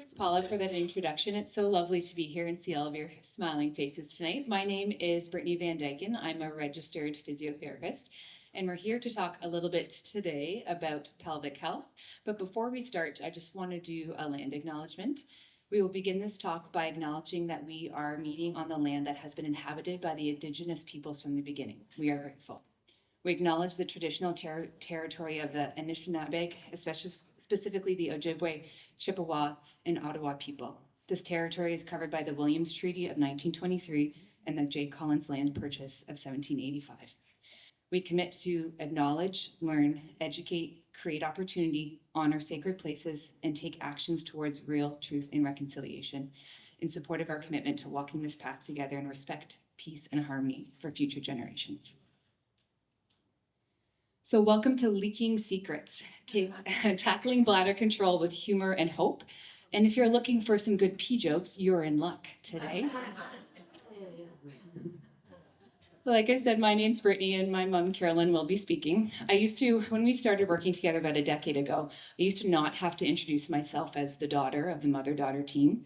Thanks, Paula, for that introduction. It's so lovely to be here and see all of your smiling faces tonight. My name is Brittany VanDyken. I'm a registered physiotherapist, and we're here to talk a little bit today about pelvic health. But before we start, I just want to do a land acknowledgement. We will begin this talk by acknowledging that we are meeting on the land that has been inhabited by the Indigenous peoples from the beginning. We are grateful. We acknowledge the traditional territory of the Anishinaabe, especially specifically the Ojibwe, Chippewa, and Ottawa people. This territory is covered by the Williams Treaty of 1923 and the J. Collins Land Purchase of 1785. We commit to acknowledge, learn, educate, create opportunity, honor sacred places, and take actions towards real truth and reconciliation in support of our commitment to walking this path together in respect, peace, and harmony for future generations. So welcome to Leaking Secrets, tackling bladder control with humor and hope. And if you're looking for some good pee jokes, you're in luck today. Like I said, my name's Brittany and my mom, Carolyn, will be speaking. When we started working together about a decade ago, I used to not have to introduce myself as the daughter of the mother-daughter team.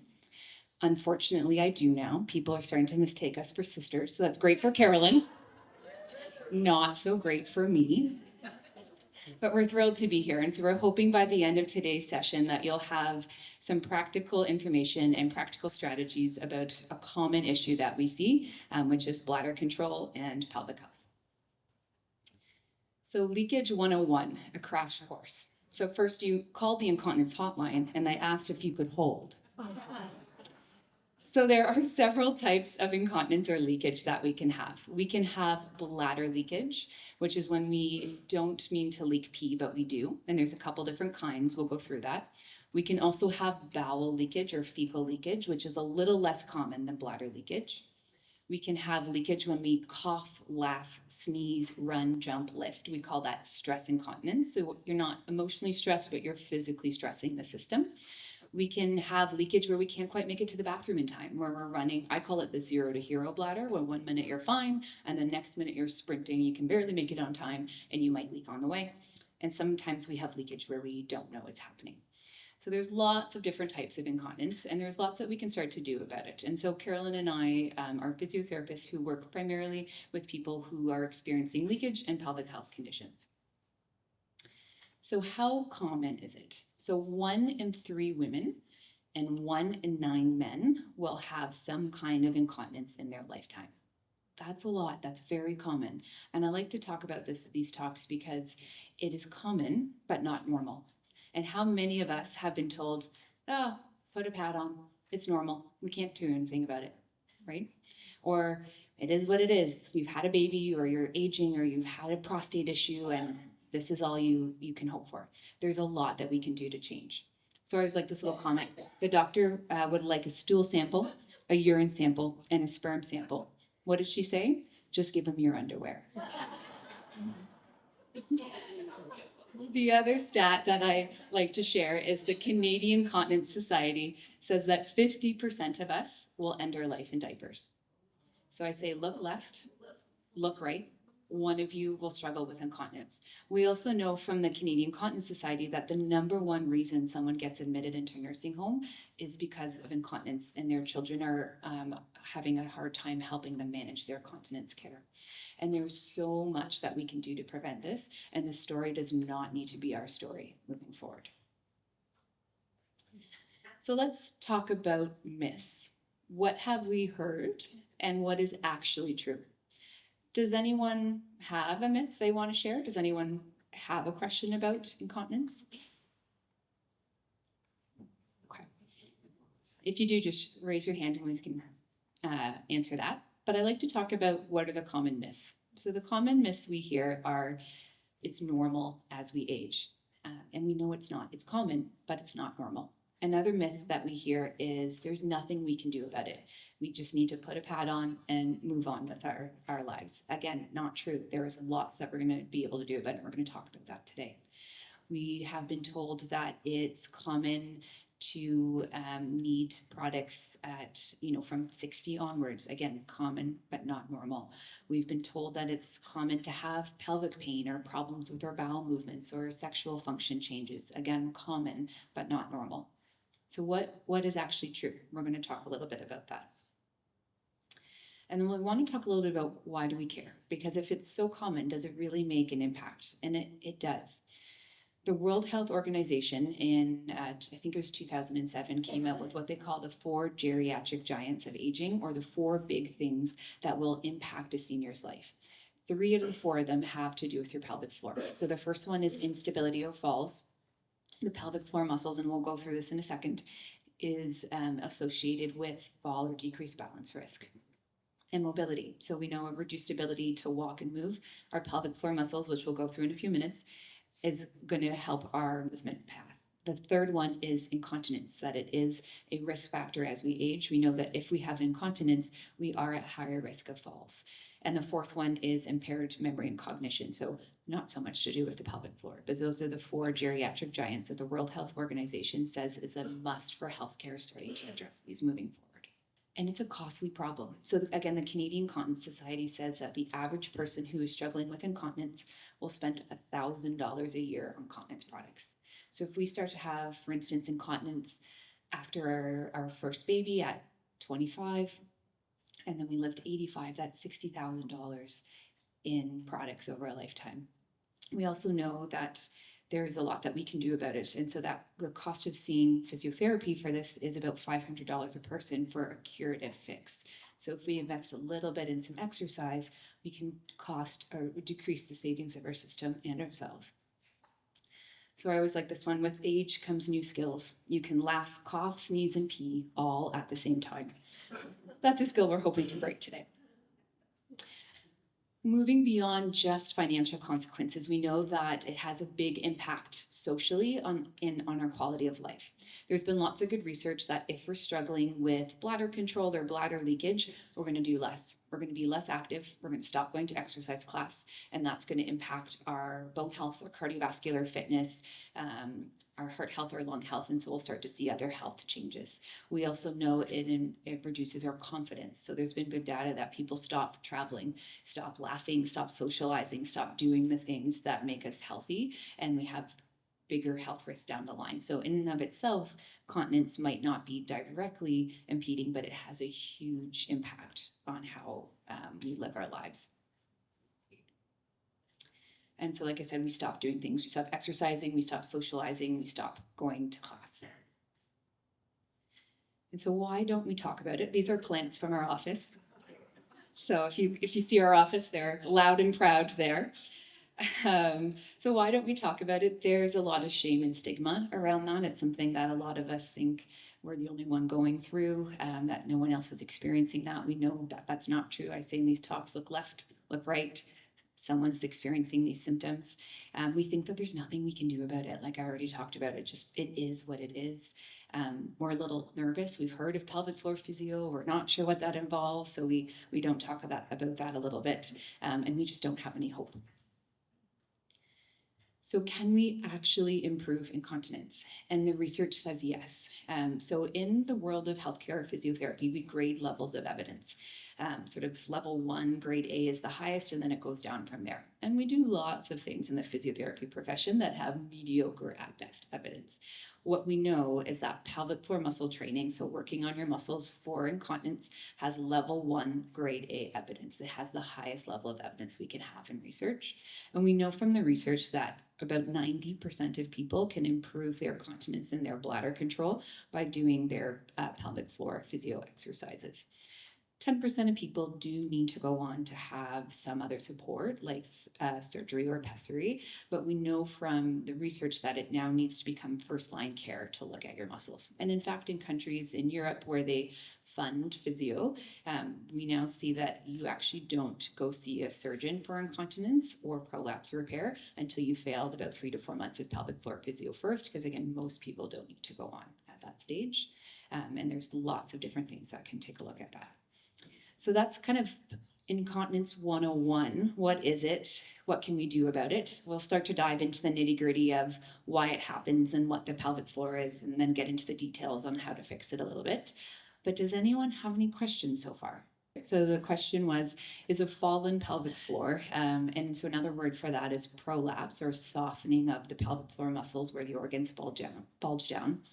Unfortunately, I do now. People are starting to mistake us for sisters, so that's great for Carolyn. Not so great for me. But we're thrilled to be here. And so we're hoping by the end of today's session that you'll have some practical information and practical strategies about a common issue that we see, which is bladder control and pelvic health. So Leakage 101, a crash course. So first you called the incontinence hotline and they asked if you could hold. So there are several types of incontinence or leakage that we can have. We can have bladder leakage, which is when we don't mean to leak pee, but we do. And there's a couple different kinds. We'll go through that. We can also have bowel leakage or fecal leakage, which is a little less common than bladder leakage. We can have leakage when we cough, laugh, sneeze, run, jump, lift. We call that stress incontinence. So you're not emotionally stressed, but you're physically stressing the system. We can have leakage where we can't quite make it to the bathroom in time, where we're running. I call it the 0 to hero bladder, where 1 minute you're fine, and the next minute you're sprinting, you can barely make it on time, and you might leak on the way. And sometimes we have leakage where we don't know it's happening. So there's lots of different types of incontinence, and there's lots that we can start to do about it. And so Carolyn and I are physiotherapists who work primarily with people who are experiencing leakage and pelvic health conditions. So how common is it? So 1 in 3 women and 1 in 9 men will have some kind of incontinence in their lifetime. That's a lot. That's very common. And I like to talk about these talks because it is common, but not normal. And how many of us have been told, oh, put a pad on. It's normal. We can't do anything about it, right? Or it is what it is. You've had a baby, or you're aging, or you've had a prostate issue, and this is all you can hope for. There's a lot that we can do to change. So I was like this little comment. The doctor would like a stool sample, a urine sample, and a sperm sample. What did she say? Just give them your underwear. The other stat that I like to share is the Canadian Continence Society says that 50% of us will end our life in diapers. So I say, look left, look right. One of you will struggle with incontinence. We also know from the Canadian Continence Society that the #1 reason someone gets admitted into a nursing home is because of incontinence, and their children are having a hard time helping them manage their continence care. And there's so much that we can do to prevent this, and the story does not need to be our story moving forward. So let's talk about myths. What have we heard, and what is actually true? Does anyone have a myth they want to share? Does anyone have a question about incontinence? Okay. If you do, just raise your hand and we can answer that. But I like to talk about what are the common myths. So the common myths we hear are it's normal as we age. And we know it's not. It's common, but it's not normal. Another myth that we hear is there's nothing we can do about it. We just need to put a pad on and move on with our lives. Again, not true. There is lots that we're going to be able to do about it. We're going to talk about that today. We have been told that it's common to need products at, from 60 onwards. Again, common, but not normal. We've been told that it's common to have pelvic pain or problems with our bowel movements or sexual function changes. Again, common, but not normal. So what is actually true? We're going to talk a little bit about that. And then we want to talk a little bit about why do we care? Because if it's so common, does it really make an impact? And it does. The World Health Organization in, I think it was 2007, came out with what they call the 4 geriatric giants of aging, or the 4 big things that will impact a senior's life. 3 out of the 4 of them have to do with your pelvic floor. So the first one is instability or falls. The pelvic floor muscles, and we'll go through this in a second, is associated with fall or decreased balance risk. And mobility. So we know a reduced ability to walk and move. Our pelvic floor muscles, which we'll go through in a few minutes, is going to help our movement path. The third one is incontinence, that it is a risk factor as we age. We know that if we have incontinence, we are at higher risk of falls. And the fourth one is impaired memory and cognition. So not so much to do with the pelvic floor, but those are the 4 geriatric giants that the World Health Organization says is a must for healthcare starting to address these moving forward. And it's a costly problem. So again, the Canadian Continence Society says that the average person who is struggling with incontinence will spend $1,000 a year on continence products. So if we start to have, for instance, incontinence after our first baby at 25, and then we live to 85, that's $60,000 in products over a lifetime. We also know that there's a lot that we can do about it. And so that the cost of seeing physiotherapy for this is about $500 a person for a curative fix. So if we invest a little bit in some exercise, we can cost or decrease the savings of our system and ourselves. So I always like this one: with age comes new skills. You can laugh, cough, sneeze, and pee all at the same time. That's a skill we're hoping to break today. Moving beyond just financial consequences, we know that it has a big impact socially on our quality of life. There's been lots of good research that if we're struggling with bladder control or bladder leakage, we're going to do less. We're going to be less active. We're going to stop going to exercise class, and that's going to impact our bone health, our cardiovascular fitness, our heart health, our lung health, and so we'll start to see other health changes. We also know it reduces our confidence. So there's been good data that people stop traveling, stop laughing, stop socializing, stop doing the things that make us healthy, and we have bigger health risks down the line. So in and of itself, continence might not be directly impeding, but it has a huge impact on how we live our lives. And so, like I said, we stop doing things. We stop exercising, we stop socializing, we stop going to class. And so why don't we talk about it? These are plants from our office. So if you see our office, they're loud and proud there. So why don't we talk about it? There's a lot of shame and stigma around that. It's something that a lot of us think we're the only one going through, that no one else is experiencing that. We know that that's not true. I say in these talks, look left, look right. Someone's experiencing these symptoms. We think that there's nothing we can do about it. Like I already talked about, it is what it is. We're a little nervous. We've heard of pelvic floor physio. We're not sure what that involves, so we don't talk about that a little bit, and we just don't have any hope. So can we actually improve incontinence? And the research says yes. So in the world of healthcare physiotherapy, we grade levels of evidence. Sort of level 1, grade A is the highest, and then it goes down from there. And we do lots of things in the physiotherapy profession that have mediocre at best evidence. What we know is that pelvic floor muscle training, so working on your muscles for incontinence, has level 1 grade A evidence. It has the highest level of evidence we can have in research. And we know from the research that about 90% of people can improve their continence and their bladder control by doing their pelvic floor physio exercises. 10% of people do need to go on to have some other support like surgery or pessary, but we know from the research that it now needs to become first-line care to look at your muscles. And in fact, in countries in Europe where they fund physio, we now see that you actually don't go see a surgeon for incontinence or prolapse repair until you failed about 3 to 4 months of pelvic floor physio first, because again, most people don't need to go on at that stage. And there's lots of different things that can take a look at that. So that's kind of incontinence 101. What is it? What can we do about it? We'll start to dive into the nitty-gritty of why it happens and what the pelvic floor is, and then get into the details on how to fix it a little bit. But does anyone have any questions so far? So the question was, is a fallen pelvic floor, and so another word for that is prolapse, or softening of the pelvic floor muscles where the organs bulge down.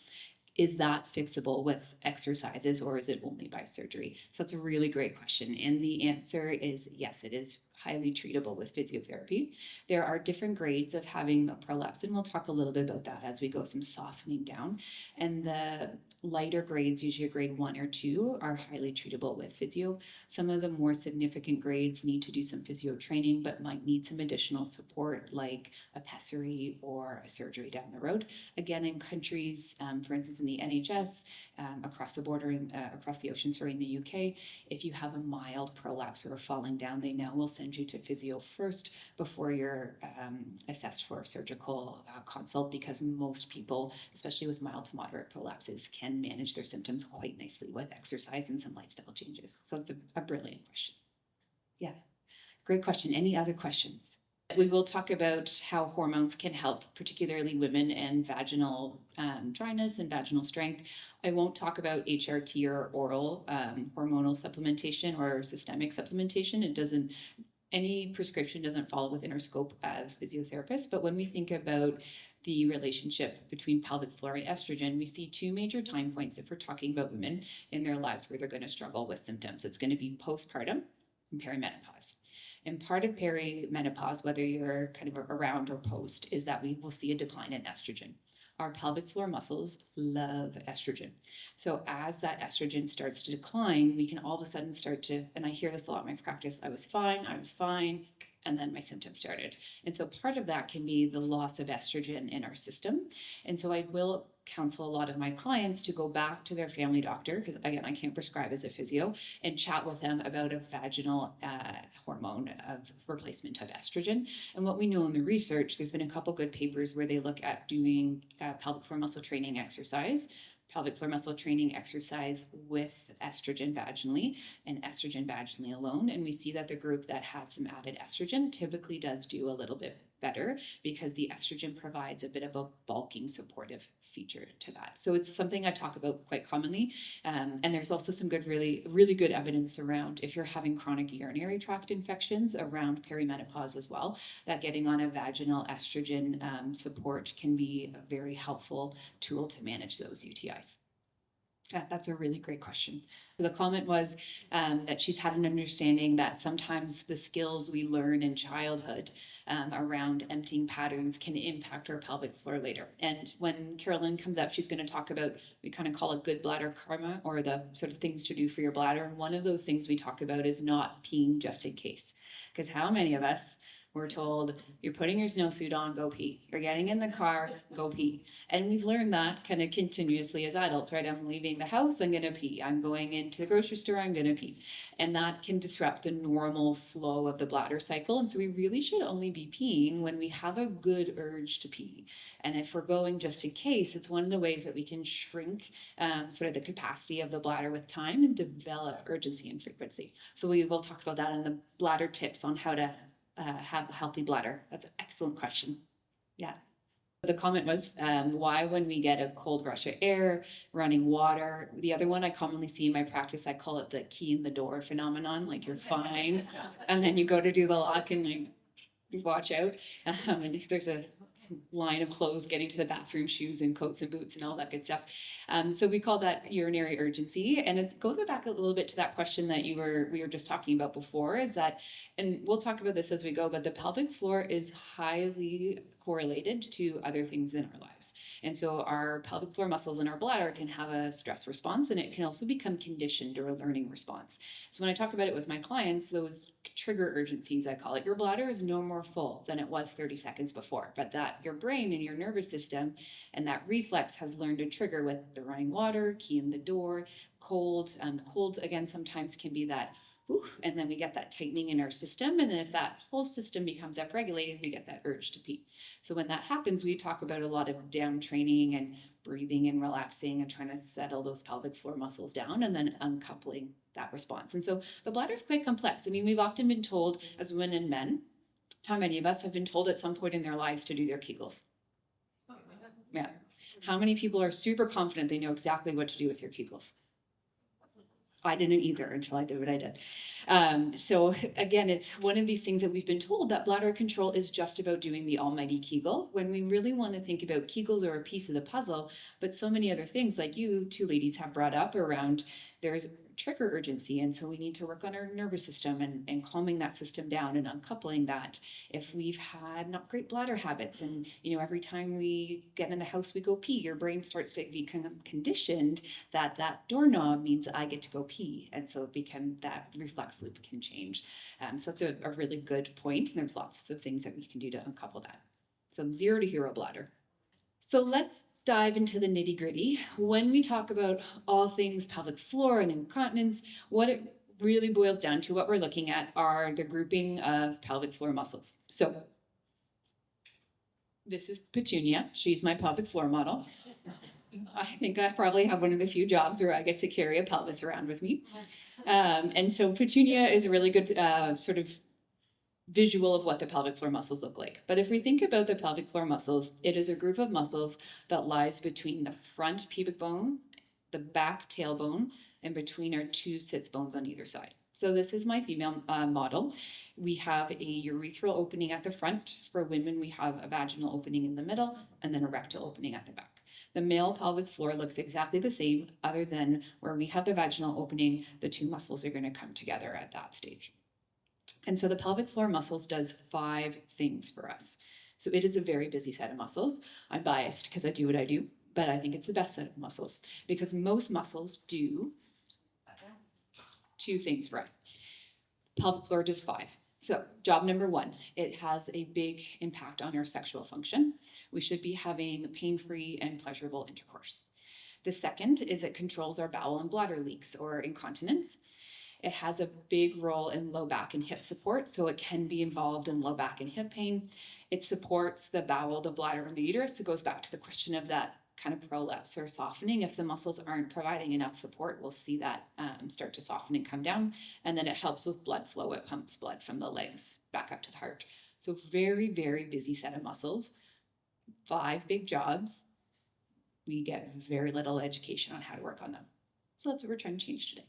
Is that fixable with exercises or is it only by surgery? So that's a really great question. And the answer is yes, it is highly treatable with physiotherapy. There are different grades of having a prolapse, and we'll talk a little bit about that as we go some softening down. And the lighter grades, usually a grade 1 or 2, are highly treatable with physio. Some of the more significant grades need to do some physio training, but might need some additional support like a pessary or a surgery down the road. Again, in countries, for instance, in the NHS, across the border, across the ocean, sorry, in the UK, if you have a mild prolapse or a falling down, they now will send you to physio first before you're assessed for a surgical consult, because most people, especially with mild to moderate prolapses, can manage their symptoms quite nicely with exercise and some lifestyle changes. So it's a brilliant question. Yeah, great question. Any other questions? We will talk about how hormones can help, particularly women, and vaginal dryness and vaginal strength. I won't talk about HRT or oral hormonal supplementation or systemic supplementation. It doesn't, any prescription doesn't fall within our scope as physiotherapists. But when we think about the relationship between pelvic floor and estrogen, we see two major time points if we're talking about women in their lives where they're going to struggle with symptoms. It's going to be postpartum and perimenopause. And part of perimenopause, whether you're kind of around or post, is that we will see a decline in estrogen. Our pelvic floor muscles love estrogen. So as that estrogen starts to decline, we can all of a sudden start to, and I hear this a lot in my practice, I was fine, and then my symptoms started. And so part of that can be the loss of estrogen in our system. And so I will counsel a lot of my clients to go back to their family doctor, because again, I can't prescribe as a physio, and chat with them about a vaginal hormone of replacement of estrogen. And what we know in the research, there's been a couple good papers where they look at doing pelvic floor muscle training exercise with estrogen vaginally and estrogen vaginally alone. And we see that the group that has some added estrogen typically does do a little bit better, because the estrogen provides a bit of a bulking supportive feature to that. So it's something I talk about quite commonly. And there's also some good, really good evidence around if you're having chronic urinary tract infections around perimenopause as well, that getting on a vaginal estrogen support can be a very helpful tool to manage those UTIs. Yeah, that's a really great question. The comment was that she's had an understanding that sometimes the skills we learn in childhood around emptying patterns can impact our pelvic floor later. And when Carolyn comes up, she's going to talk about, we kind of call it good bladder karma, or the sort of things to do for your bladder. And one of those things we talk about is not peeing just in case. Because how many of us were told, you're putting your snowsuit on, go pee. You're getting in the car, go pee. And we've learned that kind of continuously as adults, right? I'm leaving the house, I'm gonna pee. I'm going into the grocery store, I'm gonna pee. And that can disrupt the normal flow of the bladder cycle. And so we really should only be peeing when we have a good urge to pee. And if we're going just in case, it's one of the ways that we can shrink sort of the capacity of the bladder with time and develop urgency and frequency. So we will talk about that in the bladder tips on how to have a healthy bladder. That's an excellent question. Yeah. The comment was why, when we get a cold rush of air, running water. The other one I commonly see in my practice, I call it the key in the door phenomenon. Like you're fine, and then you go to do the lock and like watch out. And if there's a line of clothes getting to the bathroom, shoes and coats and boots and all that good stuff. So we call that urinary urgency. And it goes back a little bit to that question that we were just talking about before, is that, and we'll talk about this as we go, but the pelvic floor is highly correlated to other things in our lives. And so our pelvic floor muscles in our bladder can have a stress response, and it can also become conditioned or a learning response. So when I talk about it with my clients, those trigger urgencies, I call it, your bladder is no more full than it was 30 seconds before, but that your brain and your nervous system and that reflex has learned to trigger with the running water, key in the door, cold. Cold, again, sometimes can be that, and then we get that tightening in our system. And then if that whole system becomes upregulated, we get that urge to pee. So when that happens, we talk about a lot of down training and breathing and relaxing and trying to settle those pelvic floor muscles down and then uncoupling that response. And so the bladder is quite complex. I mean, we've often been told as women and men, how many of us have been told at some point in their lives to do their Kegels? Yeah. How many people are super confident they know exactly what to do with your Kegels? I didn't either until I did what I did. So again, it's one of these things that we've been told that bladder control is just about doing the almighty Kegel, when we really want to think about Kegels are a piece of the puzzle, but so many other things like you two ladies have brought up around there's trigger urgency. And so we need to work on our nervous system and calming that system down and uncoupling that. If we've had not great bladder habits and, every time we get in the house, we go pee, your brain starts to become conditioned that that doorknob means I get to go pee. And so that reflex loop can change. So it's a really good point. And there's lots of things that we can do to uncouple that. So 0 to hero bladder. So let's dive into the nitty gritty. When we talk about all things pelvic floor and incontinence, what it really boils down to, what we're looking at are the grouping of pelvic floor muscles. So this is Petunia. She's my pelvic floor model. I think I probably have one of the few jobs where I get to carry a pelvis around with me. And so Petunia is a really good sort of visual of what the pelvic floor muscles look like. But if we think about the pelvic floor muscles, it is a group of muscles that lies between the front pubic bone, the back tailbone, and between our two sits bones on either side. So this is my female model. We have a urethral opening at the front. For women, we have a vaginal opening in the middle and then a rectal opening at the back. The male pelvic floor looks exactly the same, other than where we have the vaginal opening, the two muscles are going to come together at that stage. And so the pelvic floor muscles does 5 things for us. So it is a very busy set of muscles. I'm biased because I do what I do, but I think it's the best set of muscles because most muscles do 2 things for us. Pelvic floor does 5. So job number 1, it has a big impact on our sexual function. We should be having pain-free and pleasurable intercourse. The second is it controls our bowel and bladder leaks or incontinence. It has a big role in low back and hip support, so it can be involved in low back and hip pain. It supports the bowel, the bladder, and the uterus. It goes back to the question of that kind of prolapse or softening. If the muscles aren't providing enough support, we'll see that start to soften and come down. And then it helps with blood flow. It pumps blood from the legs back up to the heart. So very, very busy set of muscles. 5 big jobs. We get very little education on how to work on them. So that's what we're trying to change today.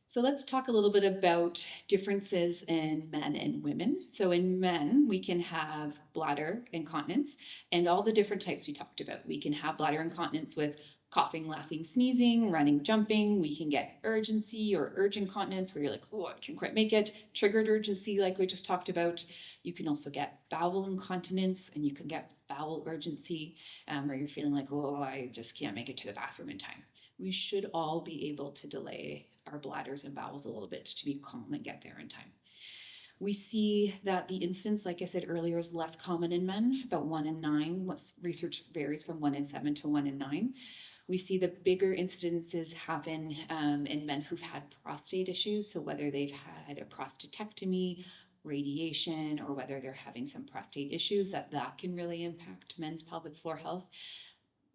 So let's talk a little bit about differences in men and women. So in men, we can have bladder incontinence and all the different types we talked about. We can have bladder incontinence with coughing, laughing, sneezing, running, jumping. We can get urgency or urge incontinence where you're like, oh, I can't quite make it. Triggered urgency like we just talked about. You can also get bowel incontinence and you can get bowel urgency where you're feeling like, oh, I just can't make it to the bathroom in time. We should all be able to delay our bladders and bowels a little bit to be calm and get there in time. We see that the incidence, like I said earlier, is less common in men, about 1 in 9. Research varies from 1 in 7 to 1 in 9. We see the bigger incidences happen in men who've had prostate issues. So whether they've had a prostatectomy, radiation, or whether they're having some prostate issues, that can really impact men's pelvic floor health.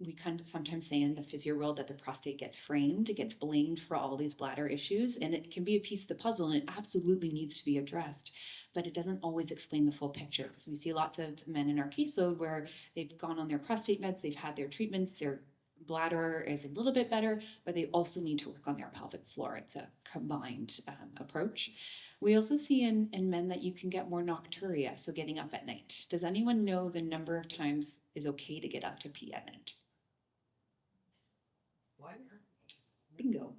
We kind of sometimes say in the physio world that the prostate gets framed, it gets blamed for all these bladder issues, and it can be a piece of the puzzle, and it absolutely needs to be addressed, but it doesn't always explain the full picture. Because we see lots of men in our caseload where they've gone on their prostate meds, they've had their treatments, their bladder is a little bit better, but they also need to work on their pelvic floor. It's a combined approach. We also see in men that you can get more nocturia, so getting up at night. Does anyone know the number of times is okay to get up to pee at night? Bingo.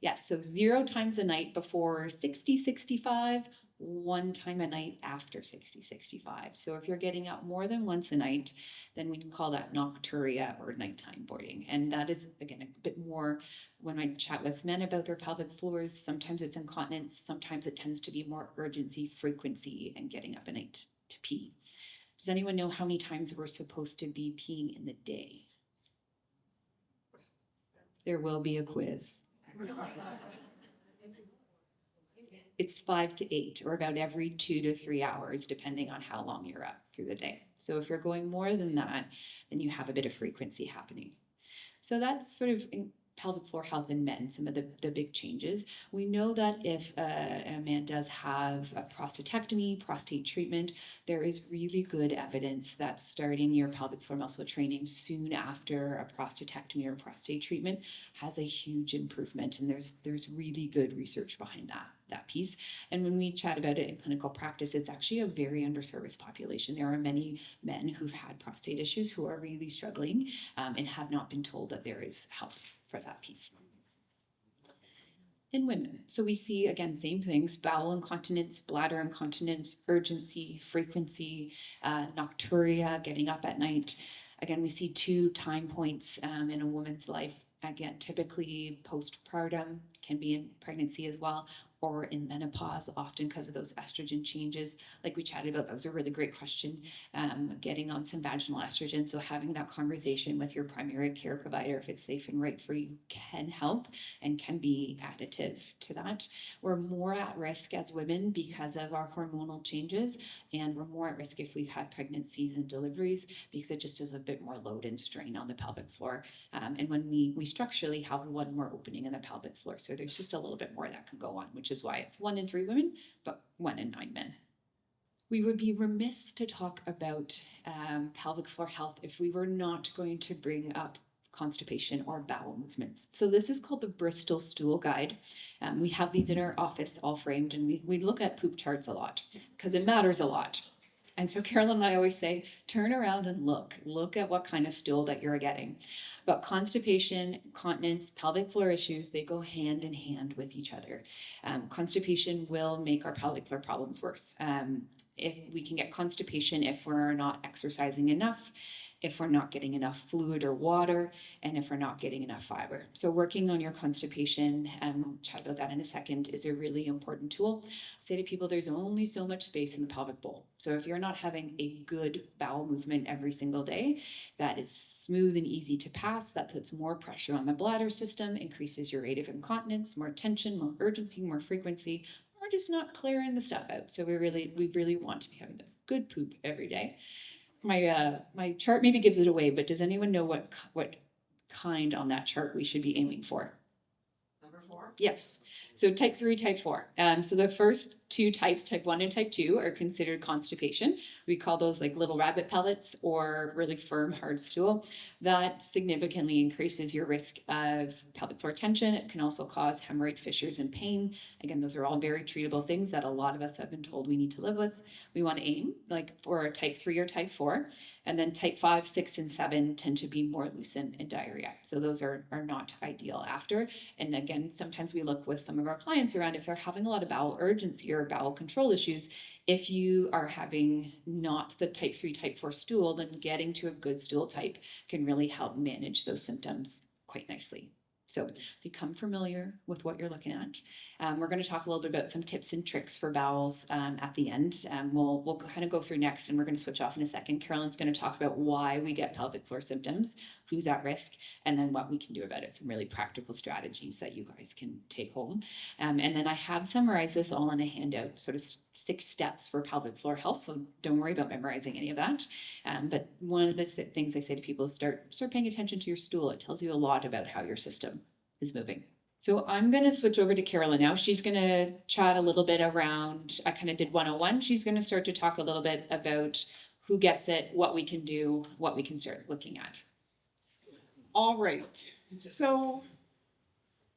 Yeah, so 0 times a night before 60, 65, 1 time a night after 60, 65. So if you're getting up more than once a night, then we can call that nocturia or nighttime boarding. And that is, again, a bit more when I chat with men about their pelvic floors. Sometimes it's incontinence, sometimes it tends to be more urgency, frequency, and getting up at night to pee. Does anyone know how many times we're supposed to be peeing in the day? There will be a quiz. It's 5 to 8, or about every 2 to 3 hours, depending on how long you're up through the day. So if you're going more than that, then you have a bit of frequency happening. So that's sort of pelvic floor health in men, some of the big changes. We know that if a man does have a prostatectomy, prostate treatment, there is really good evidence that starting your pelvic floor muscle training soon after a prostatectomy or prostate treatment has a huge improvement. And there's really good research behind that piece. And when we chat about it in clinical practice, it's actually a very underserviced population. There are many men who've had prostate issues who are really struggling and have not been told that there is help for that piece. In women, so we see, again, same things: bowel incontinence, bladder incontinence, urgency, frequency, nocturia, getting up at night. Again, we see 2 time points in a woman's life. Again, typically postpartum, can be in pregnancy as well, or in menopause, often because of those estrogen changes. Like we chatted about, that was a really great question. Getting on some vaginal estrogen, so having that conversation with your primary care provider, if it's safe and right for you, can help and can be additive to that. We're more at risk as women because of our hormonal changes, and we're more at risk if we've had pregnancies and deliveries, because it just is a bit more load and strain on the pelvic floor. And when we structurally have one more opening in the pelvic floor, so there's just a little bit more that can go on, which is why it's 1 in 3 women, but 1 in 9 men. We would be remiss to talk about pelvic floor health if we were not going to bring up constipation or bowel movements. So this is called the Bristol Stool Guide. We have these in our office all framed, and we look at poop charts a lot because it matters a lot. And so Carolyn and I always say, turn around and look at what kind of stool that you're getting. But constipation, continence, pelvic floor issues, they go hand in hand with each other. Constipation will make our pelvic floor problems worse. If we can get constipation if we're not exercising enough, if we're not getting enough fluid or water, and if we're not getting enough fiber. So working on your constipation, and we'll chat about that in a second, is a really important tool. I say to people, there's only so much space in the pelvic bowl. So if you're not having a good bowel movement every single day, that is smooth and easy to pass, that puts more pressure on the bladder system, increases your rate of incontinence, more tension, more urgency, more frequency, or just not clearing the stuff out. So we really want to be having a good poop every day. My chart maybe gives it away, but does anyone know what kind on that chart we should be aiming for? Number 4? Yes. So type 3, type 4. So the first 2 types, type 1 and type 2, are considered constipation. We call those like little rabbit pellets or really firm, hard stool. That significantly increases your risk of pelvic floor tension. It can also cause hemorrhoid fissures and pain. Again, those are all very treatable things that a lot of us have been told we need to live with. We want to aim like for a type 3 or type 4. And then type 5, 6, and 7 tend to be more lucent and diarrhea. So those are not ideal after. And again, sometimes we look with some of our clients around if they're having a lot of bowel urgency or bowel control issues. If you are having not the type 3, type 4 stool, then getting to a good stool type can really help manage those symptoms quite nicely. So become familiar with what you're looking at. We're going to talk a little bit about some tips and tricks for bowels at the end. We'll kind of go through next, and we're going to switch off in a second. Carolyn's going to talk about why we get pelvic floor symptoms, who's at risk, and then what we can do about it. Some really practical strategies that you guys can take home. And then I have summarized this all in a handout, sort of 6 steps for pelvic floor health. So don't worry about memorizing any of that. But one of the things I say to people is start paying attention to your stool. It tells you a lot about how your system is moving. So I'm going to switch over to Carolyn now. She's going to chat a little bit around, I kind of did 101. She's going to start to talk a little bit about who gets it, what we can do, what we can start looking at. All right. So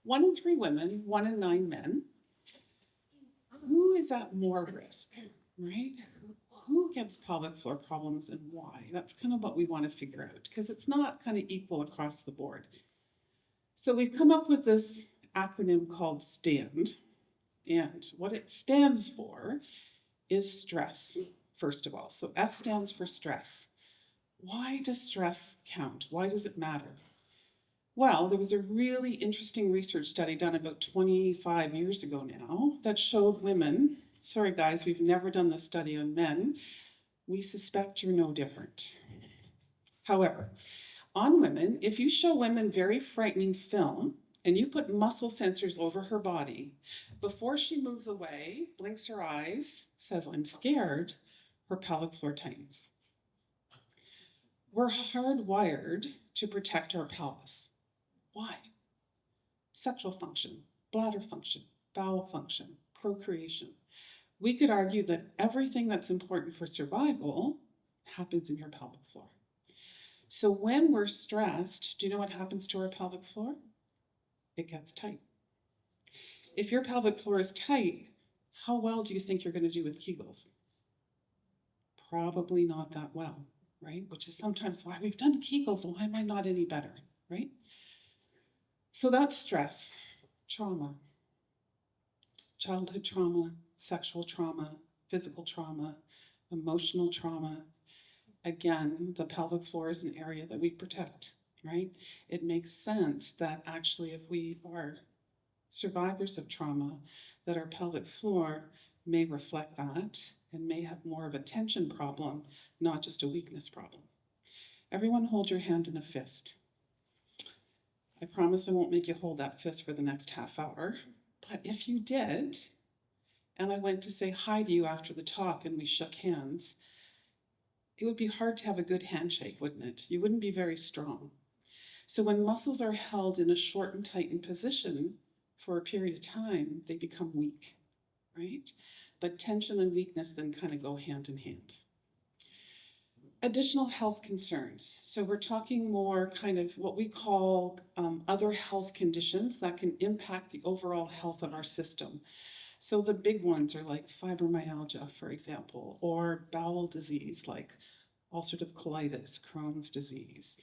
1 in 3 women, 1 in 9 men. Who is at more risk, right? Who gets pelvic floor problems and why? That's kind of what we want to figure out, because it's not kind of equal across the board. So we've come up with this acronym called STAND, and what it stands for is stress, first of all. So S stands for stress. Why does stress count? Why does it matter? Well, there was a really interesting research study done about 25 years ago now that showed women, sorry guys, we've never done this study on men, we suspect you're no different. However, on women, if you show women very frightening film and you put muscle sensors over her body, before she moves away, blinks her eyes, says, I'm scared, her pelvic floor tightens. We're hardwired to protect our pelvis. Why? sexual function, bladder function, bowel function, procreation. We could argue that everything that's important for survival happens in your pelvic floor. So when we're stressed, do you know what happens to our pelvic floor? It gets tight. If your pelvic floor is tight, how well do you think you're going to do with Kegels? Probably not that well, right? Which is sometimes why we've done Kegels. Why am I not any better, right? So that's stress, trauma, childhood trauma, sexual trauma, physical trauma, emotional trauma. Again, the pelvic floor is an area that we protect, right? It makes sense that actually if we are survivors of trauma, that our pelvic floor may reflect that and may have more of a tension problem, not just a weakness problem. Everyone hold your hand in a fist. I promise I won't make you hold that fist for the next half hour, but if you did, and I went to say hi to you after the talk and we shook hands, it would be hard to have a good handshake, wouldn't it? You wouldn't be very strong. So when muscles are held in a short and tightened position for a period of time, they become weak, right? But tension and weakness then kind of go hand in hand. Additional health concerns. So we're talking more kind of what we call other health conditions that can impact the overall health of our system. So the big ones are like fibromyalgia, for example, or bowel disease like ulcerative colitis, Crohn's disease,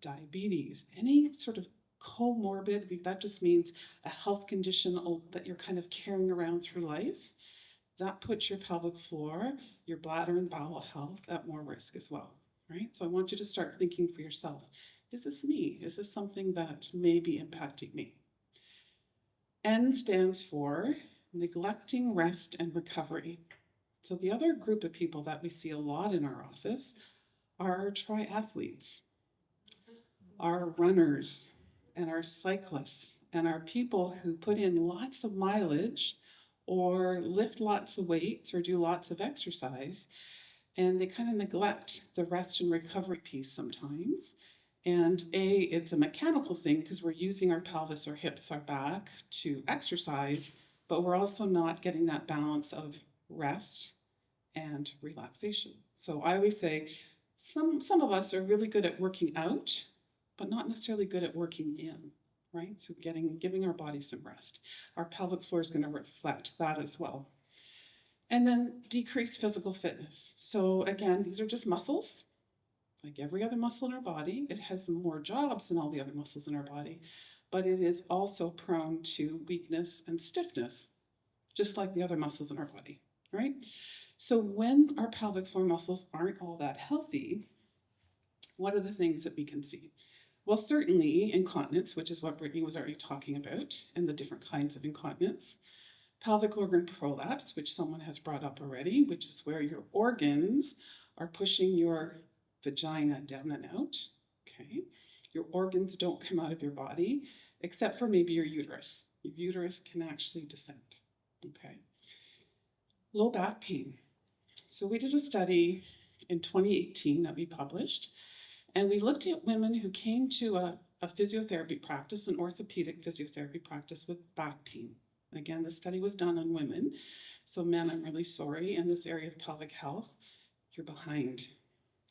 diabetes, any sort of comorbid, that just means a health condition that you're kind of carrying around through life. That puts your pelvic floor, your bladder and bowel health at more risk as well, right? So I want you to start thinking for yourself, is this me? Is this something that may be impacting me? N stands for neglecting rest and recovery. So the other group of people that we see a lot in our office are our triathletes, our runners, and our cyclists, and our people who put in lots of mileage or lift lots of weights or do lots of exercise, and they kind of neglect the rest and recovery piece sometimes. And it's a mechanical thing because we're using our pelvis, our hips, our back to exercise, but we're also not getting that balance of rest and relaxation. So I always say some of us are really good at working out, but not necessarily good at working in. Right? So giving our body some rest. Our pelvic floor is going to reflect that as well. And then decreased physical fitness. So again, these are just muscles, like every other muscle in our body. It has more jobs than all the other muscles in our body, but it is also prone to weakness and stiffness, just like the other muscles in our body, right? So when our pelvic floor muscles aren't all that healthy, what are the things that we can see? Well, certainly incontinence, which is what Brittany was already talking about, and the different kinds of incontinence. Pelvic organ prolapse, which someone has brought up already, which is where your organs are pushing your vagina down and out, okay? Your organs don't come out of your body, except for maybe your uterus. Your uterus can actually descend, okay? Low back pain. So we did a study in 2018 that we published, and we looked at women who came to a physiotherapy practice, an orthopedic physiotherapy practice with back pain. Again, the study was done on women. So men, I'm really sorry, in this area of pelvic health, you're behind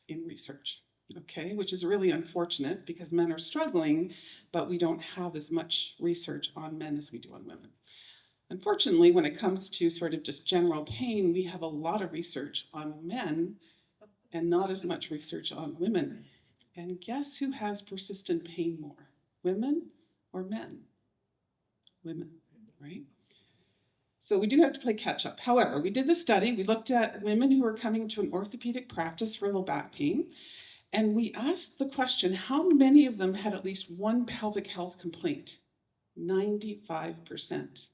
in research, okay? Which is really unfortunate because men are struggling, but we don't have as much research on men as we do on women. Unfortunately, when it comes to sort of just general pain, we have a lot of research on men and not as much research on women. And guess who has persistent pain more? Women or men? Women, right? So we do have to play catch up. However, we did the study. We looked at women who were coming to an orthopedic practice for low back pain. And we asked the question, how many of them had at least one pelvic health complaint? 95%.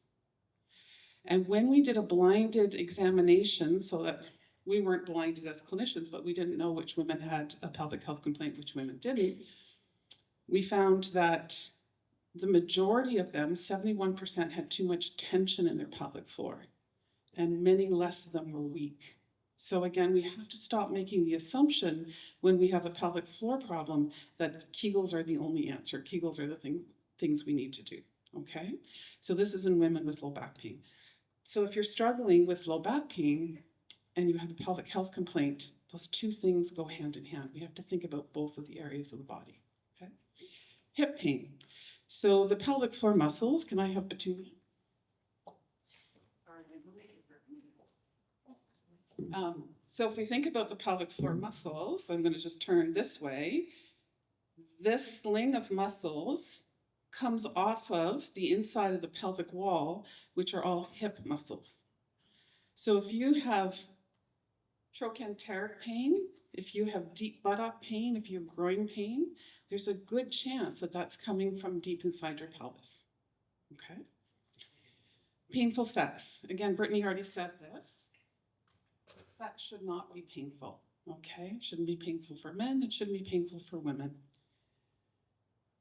And when we did a blinded examination, so that we weren't blinded as clinicians, but we didn't know which women had a pelvic health complaint, which women didn't, we found that the majority of them, 71%, had too much tension in their pelvic floor, and many less of them were weak. So again, we have to stop making the assumption when we have a pelvic floor problem that Kegels are the only answer. Kegels are the thing. things we need to do, okay? So this is in women with low back pain. So if you're struggling with low back pain and you have a pelvic health complaint, those two things go hand in hand. We have to think about both of the areas of the body, okay? Hip pain. So the pelvic floor muscles, can I have Petunia? So if we think about the pelvic floor muscles, I'm going to just turn this way. This sling of muscles comes off of the inside of the pelvic wall, which are all hip muscles. So if you have trochanteric pain, if you have deep buttock pain, if you have groin pain, there's a good chance that that's coming from deep inside your pelvis, okay? Painful sex. Again, Brittany already said this. Sex should not be painful, okay? It shouldn't be painful for men, it shouldn't be painful for women.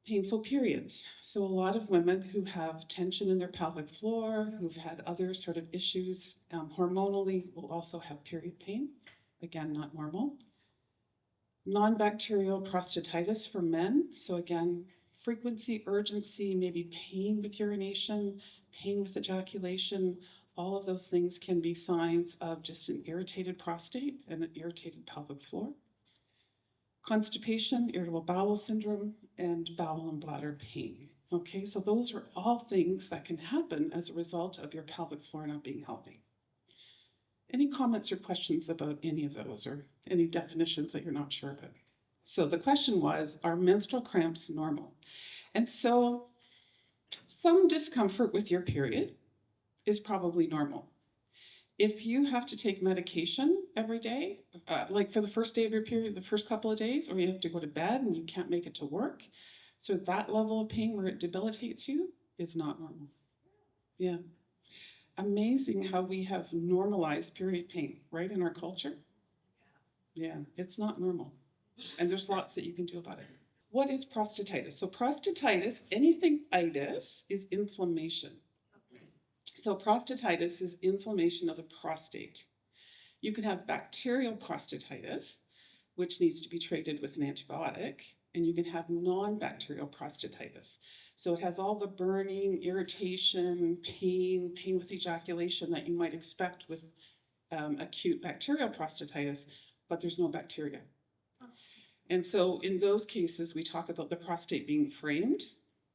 Painful periods. So a lot of women who have tension in their pelvic floor, who've had other sort of issues hormonally, will also have period pain. Again, not normal. Non-bacterial prostatitis for men. So again, frequency, urgency, maybe pain with urination, pain with ejaculation. All of those things can be signs of just an irritated prostate and an irritated pelvic floor. Constipation, irritable bowel syndrome, and bowel and bladder pain. Okay, so those are all things that can happen as a result of your pelvic floor not being healthy. Any comments or questions about any of those, or any definitions that you're not sure about? So the question was, are menstrual cramps normal? And so some discomfort with your period is probably normal. If you have to take medication every day, like for the first day of your period, the first couple of days, or you have to go to bed and you can't make it to work, so that level of pain where it debilitates you is not normal. Yeah. Amazing how we have normalized period pain, right, in our culture? Yeah, it's not normal. And there's lots that you can do about it. What is prostatitis? So prostatitis, anything itis, is inflammation. So prostatitis is inflammation of the prostate. You can have bacterial prostatitis, which needs to be treated with an antibiotic, and you can have non-bacterial prostatitis. So it has all the burning, irritation, pain with ejaculation that you might expect with acute bacterial prostatitis, but there's no bacteria. And so in those cases, we talk about the prostate being framed,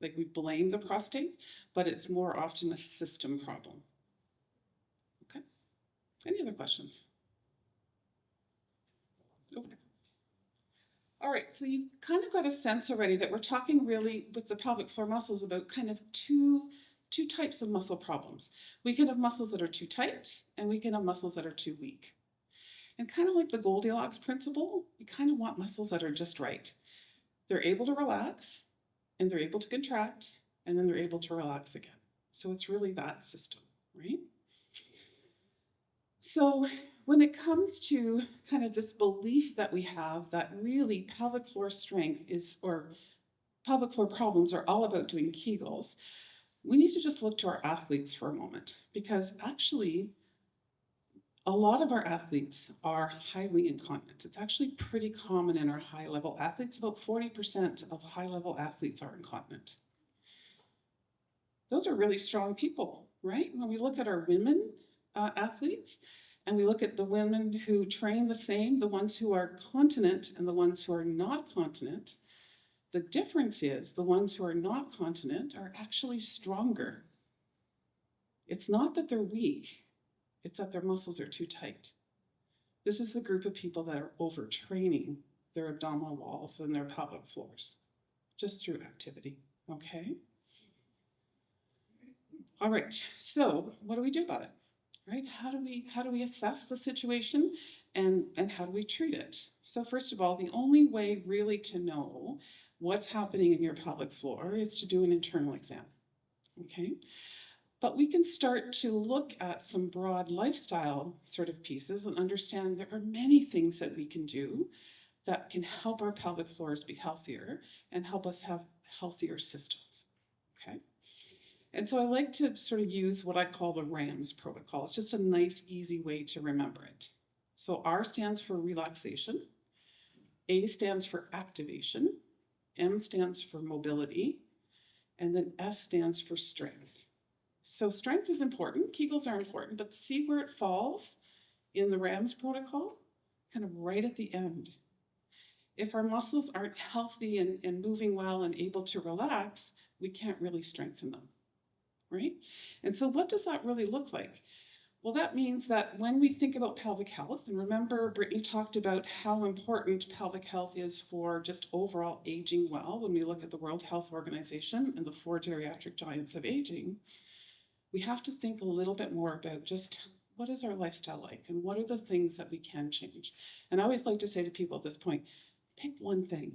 like we blame the prostate, but it's more often a system problem. Okay. Any other questions? Okay. All right, so you've kind of got a sense already that we're talking really with the pelvic floor muscles about kind of two types of muscle problems. We can have muscles that are too tight, and we can have muscles that are too weak. And kind of like the Goldilocks principle, we kind of want muscles that are just right. They're able to relax, and they're able to contract, and then they're able to relax again. So it's really that system, right? So when it comes to kind of this belief that we have that really pelvic floor strength is, or pelvic floor problems are all about doing Kegels, we need to just look to our athletes for a moment, because actually a lot of our athletes are highly incontinent. It's actually pretty common in our high-level athletes. About 40% of high-level athletes are incontinent. Those are really strong people, right? When we look at our women athletes, and we look at the women who train the same, the ones who are continent and the ones who are not continent, the difference is the ones who are not continent are actually stronger. It's not that they're weak, it's that their muscles are too tight. This is the group of people that are overtraining their abdominal walls and their pelvic floors, just through activity, okay? All right, so what do we do about it? Right? How do we assess the situation, and how do we treat it? So first of all, the only way really to know what's happening in your pelvic floor is to do an internal exam. Okay? But we can start to look at some broad lifestyle sort of pieces and understand there are many things that we can do that can help our pelvic floors be healthier and help us have healthier systems. Okay? And so I like to sort of use what I call the RAMS protocol. It's just a nice, easy way to remember it. So R stands for relaxation, A stands for activation, M stands for mobility, And then S stands for strength. So strength is important, Kegels are important, but see where it falls in the RAMS protocol? Kind of right at the end. If our muscles aren't healthy and moving well and able to relax, we can't really strengthen them, right? And so what does that really look like? Well, that means that when we think about pelvic health, and remember Brittany talked about how important pelvic health is for just overall aging well, when we look at the World Health Organization and the 4 geriatric giants of aging, we have to think a little bit more about just what is our lifestyle like and what are the things that we can change. And I always like to say to people at this point, pick one thing,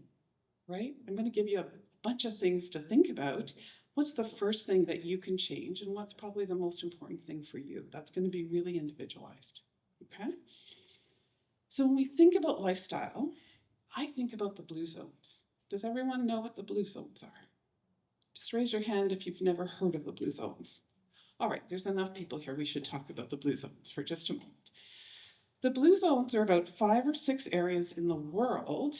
right? I'm going to give you a bunch of things to think about. What's the first thing that you can change, and what's probably the most important thing for you? That's going to be really individualized, okay? So when we think about lifestyle, I think about the blue zones. Does everyone know what the blue zones are? Just raise your hand if you've never heard of the blue zones. All right, there's enough people here. We should talk about the blue zones for just a moment. The blue zones are about 5 or 6 areas in the world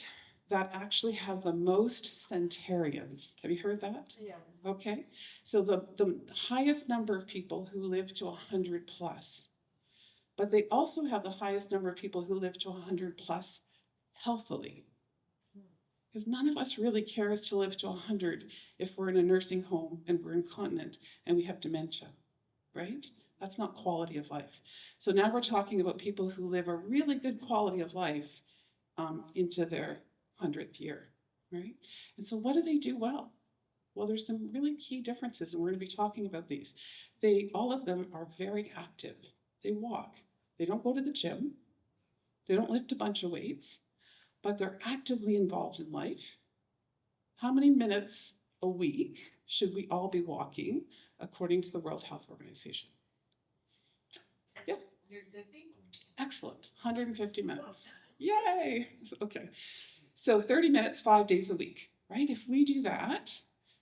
that actually have the most centenarians. Have you heard that? Yeah. Okay, so the highest number of people who live to 100 plus, but they also have the highest number of people who live to 100 plus healthily. Because none of us really cares to live to 100 if we're in a nursing home and we're incontinent and we have dementia, right? That's not quality of life. So now we're talking about people who live a really good quality of life into their 100th year, right? And so what do they do well? Well, there's some really key differences, and we're going to be talking about these. All of them are very active. They walk. They don't go to the gym. They don't lift a bunch of weights, but they're actively involved in life. How many minutes a week should we all be walking according to the World Health Organization? Yeah. 150? Excellent. 150 minutes. Yay. Okay. So 30 minutes, 5 days a week, right? If we do that,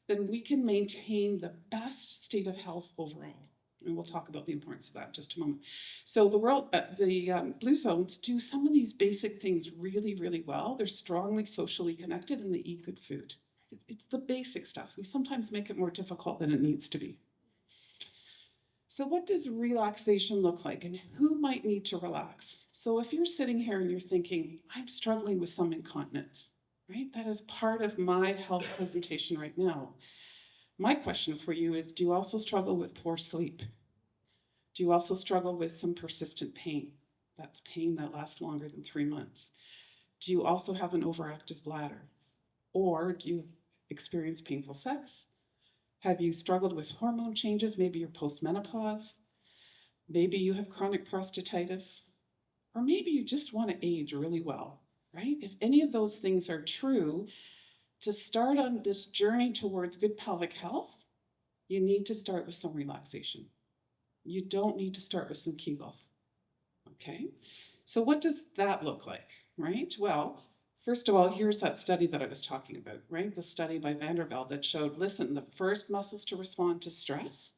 then we can maintain the best state of health overall. And we'll talk about the importance of that in just a moment. So the blue zones do some of these basic things really, really well. They're strongly socially connected and they eat good food. It's the basic stuff. We sometimes make it more difficult than it needs to be. So what does relaxation look like, and who might need to relax? So if you're sitting here and you're thinking, I'm struggling with some incontinence, right? That is part of my health presentation right now. My question for you is, do you also struggle with poor sleep? Do you also struggle with some persistent pain? That's pain that lasts longer than 3 months. Do you also have an overactive bladder? Or do you experience painful sex? Have you struggled with hormone changes? Maybe you're postmenopause. Maybe you have chronic prostatitis. Or maybe you just want to age really well, right? If any of those things are true, to start on this journey towards good pelvic health, you need to start with some relaxation. You don't need to start with some Kegels, okay? So what does that look like, right? Well, first of all, here's that study that I was talking about, right? The study by VanDyken that showed, listen, the first muscles to respond to stress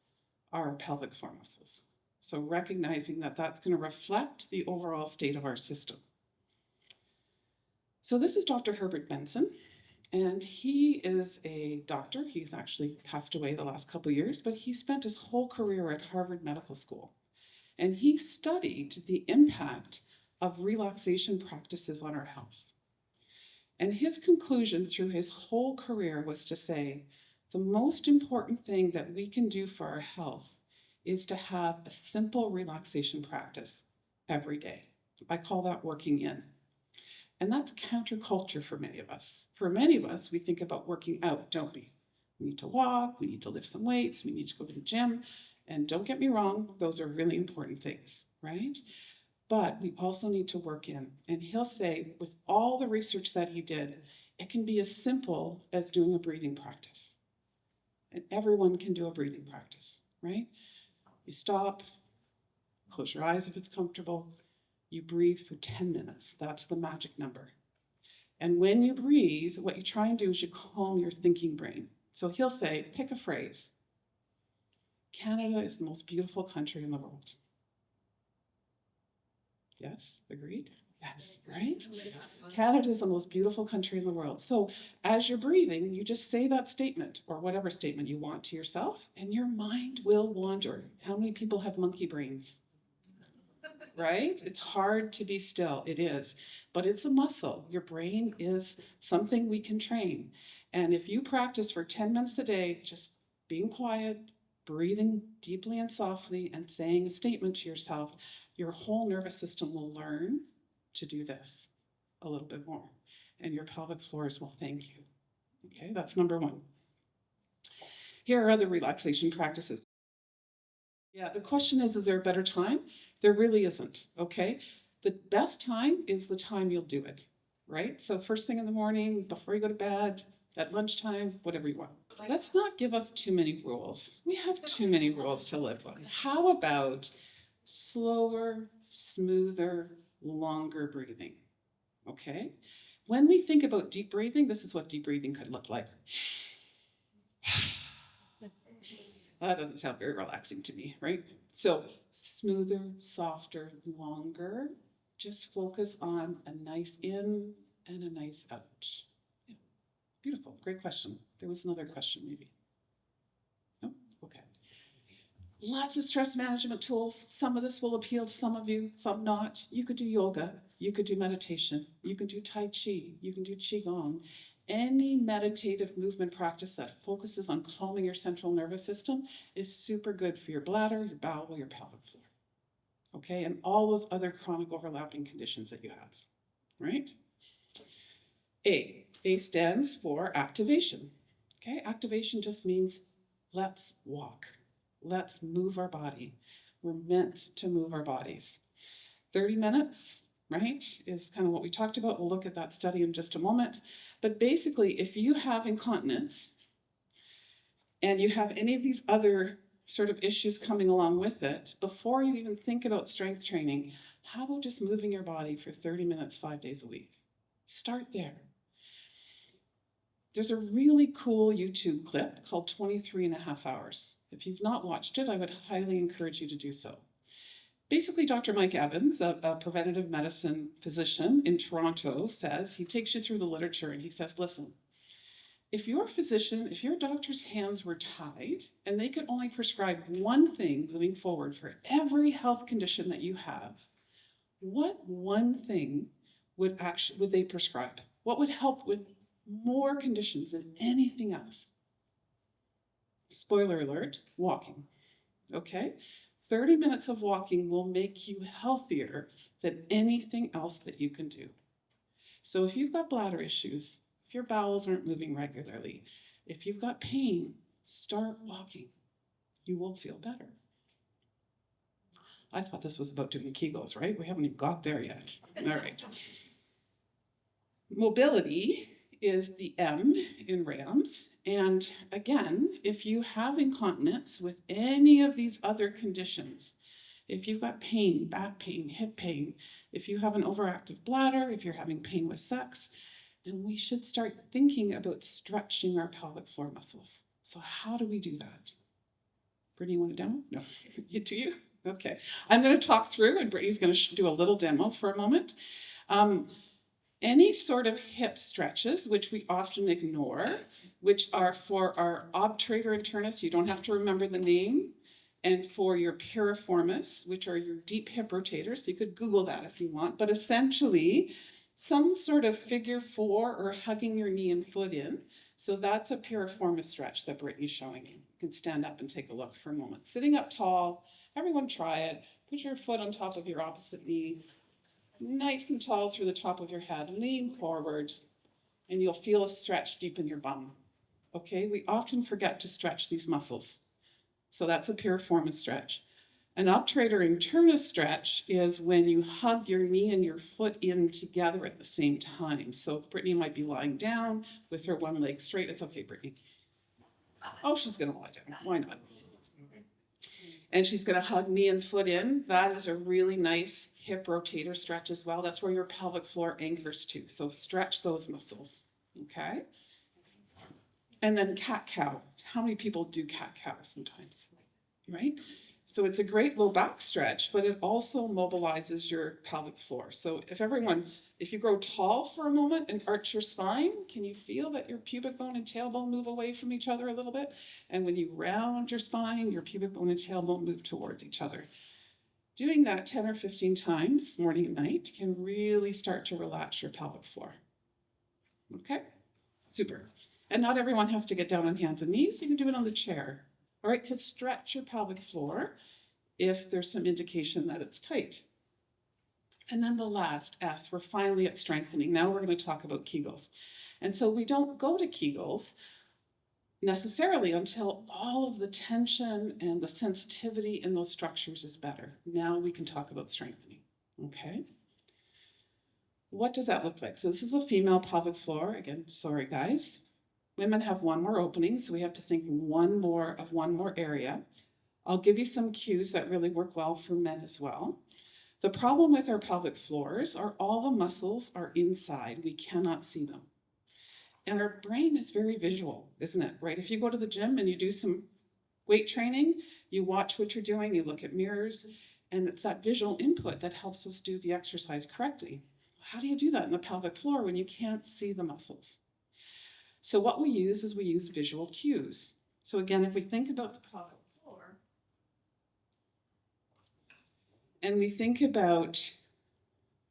are our pelvic floor muscles. So recognizing that that's going to reflect the overall state of our system. So this is Dr. Herbert Benson, and he is a doctor. He's actually passed away the last couple of years, but he spent his whole career at Harvard Medical School. And he studied the impact of relaxation practices on our health. And his conclusion through his whole career was to say, the most important thing that we can do for our health is to have a simple relaxation practice every day. I call that working in. And that's counterculture for many of us. For many of us, we think about working out, don't we? We need to walk, we need to lift some weights, we need to go to the gym. And don't get me wrong, those are really important things, right? But we also need to work in. And he'll say, with all the research that he did, it can be as simple as doing a breathing practice. And everyone can do a breathing practice, right? You stop, close your eyes if it's comfortable. You breathe for 10 minutes. That's the magic number. And when you breathe, what you try and do is you calm your thinking brain. So he'll say, pick a phrase. Canada is the most beautiful country in the world. Yes, agreed? Yes, right? Canada is the most beautiful country in the world. So as you're breathing, you just say that statement or whatever statement you want to yourself, and your mind will wander. How many people have monkey brains? Right? It's hard to be still. It is, but it's a muscle. Your brain is something we can train. And if you practice for 10 minutes a day, just being quiet, breathing deeply and softly, and saying a statement to yourself, your whole nervous system will learn to do this a little bit more. And your pelvic floors will thank you. Okay, that's number one. Here are other relaxation practices. Yeah, the question is there a better time? There really isn't, okay? The best time is the time you'll do it, right? So first thing in the morning, before you go to bed, at lunchtime, whatever you want. Let's not give us too many rules. We have too many rules to live by. How about slower, smoother, longer breathing, okay? When we think about deep breathing, this is what deep breathing could look like. That doesn't sound very relaxing to me, right? So smoother, softer, longer. Just focus on a nice in and a nice out. Yeah. Beautiful. Great question. There was another question, maybe. No? Okay. Lots of stress management tools. Some of this will appeal to some of you, some not. You could do yoga. You could do meditation. You can do Tai Chi. You can do Qigong. Any meditative movement practice that focuses on calming your central nervous system is super good for your bladder, your bowel, your pelvic floor. Okay, and all those other chronic overlapping conditions that you have, right? A stands for activation. Okay, activation just means let's walk. Let's move our body. We're meant to move our bodies. 30 minutes, right, is kind of what we talked about. We'll look at that study in just a moment. But basically, if you have incontinence and you have any of these other sort of issues coming along with it, before you even think about strength training, how about just moving your body for 30 minutes, 5 days a week? Start there. There's a really cool YouTube clip called 23 and a half hours. If you've not watched it, I would highly encourage you to do so. Basically, Dr. Mike Evans, a preventative medicine physician in Toronto, says, he takes you through the literature and he says, listen, if your physician, if your doctor's hands were tied and they could only prescribe one thing moving forward for every health condition that you have, what one thing would they prescribe? What would help with more conditions than anything else? Spoiler alert, walking, okay? 30 minutes of walking will make you healthier than anything else that you can do. So if you've got bladder issues, if your bowels aren't moving regularly, if you've got pain, start walking. You will feel better. I thought this was about doing Kegels, right? We haven't even got there yet. All right. Mobility is the M in RAMS. And again, if you have incontinence with any of these other conditions, if you've got pain, back pain, hip pain, if you have an overactive bladder, if you're having pain with sex, then we should start thinking about stretching our pelvic floor muscles. So how do we do that? Brittany, you want a demo? No, do you? Okay. I'm going to talk through and Brittany's going to do a little demo for a moment. Any sort of hip stretches, which we often ignore, which are for our obturator internus, you don't have to remember the name, and for your piriformis, which are your deep hip rotators. You could Google that if you want, but essentially some sort of figure four or hugging your knee and foot in. So that's a piriformis stretch that Brittany's showing you. You can stand up and take a look for a moment. Sitting up tall, everyone try it. Put your foot on top of your opposite knee, nice and tall through the top of your head. Lean forward, and you'll feel a stretch deep in your bum. Okay, we often forget to stretch these muscles. So that's a piriformis stretch. An obturator internus stretch is when you hug your knee and your foot in together at the same time. So Brittany might be lying down with her one leg straight. It's okay, Brittany. Oh, she's gonna lie down. Why not? And she's gonna hug knee and foot in. That is a really nice hip rotator stretch as well. That's where your pelvic floor anchors to. So stretch those muscles, okay? And then cat-cow. How many people do cat-cow sometimes, right? So it's a great low back stretch, but it also mobilizes your pelvic floor. So if you grow tall for a moment and arch your spine, can you feel that your pubic bone and tailbone move away from each other a little bit? And when you round your spine, your pubic bone and tailbone move towards each other. Doing that 10 or 15 times, morning and night, can really start to relax your pelvic floor. Okay, super. And not everyone has to get down on hands and knees. You can do it on the chair. All right, to stretch your pelvic floor if there's some indication that it's tight. And then the last S, we're finally at strengthening. Now we're going to talk about Kegels. And so we don't go to Kegels necessarily until all of the tension and the sensitivity in those structures is better. Now we can talk about strengthening, okay? What does that look like? So this is a female pelvic floor. Again, sorry guys. Women have one more opening, so we have to think one more area. I'll give you some cues that really work well for men as well. The problem with our pelvic floors are all the muscles are inside. We cannot see them. And our brain is very visual, isn't it? Right? If you go to the gym and you do some weight training, you watch what you're doing, you look at mirrors, and it's that visual input that helps us do the exercise correctly. How do you do that in the pelvic floor when you can't see the muscles? So what we use is we use visual cues. So again, if we think about the pelvic floor, and we think about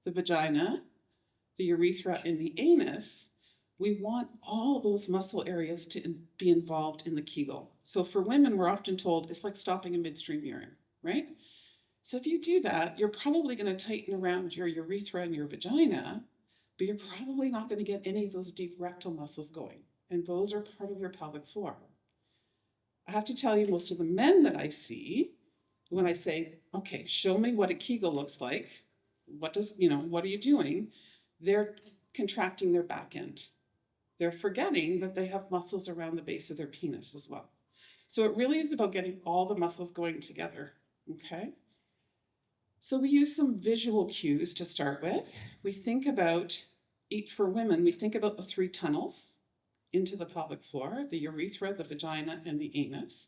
the vagina, the urethra, and the anus, we want all those muscle areas to be involved in the Kegel. So for women, we're often told it's like stopping a midstream urine, right? So if you do that, you're probably going to tighten around your urethra and your vagina, but you're probably not going to get any of those deep rectal muscles going. And those are part of your pelvic floor. I have to tell you, most of the men that I see, when I say, okay, show me what a Kegel looks like, what are you doing? They're contracting their back end. They're forgetting that they have muscles around the base of their penis as well. So it really is about getting all the muscles going together, okay? So we use some visual cues to start with. We think about, for women, we think about the 3 tunnels into the pelvic floor, the urethra, the vagina, and the anus.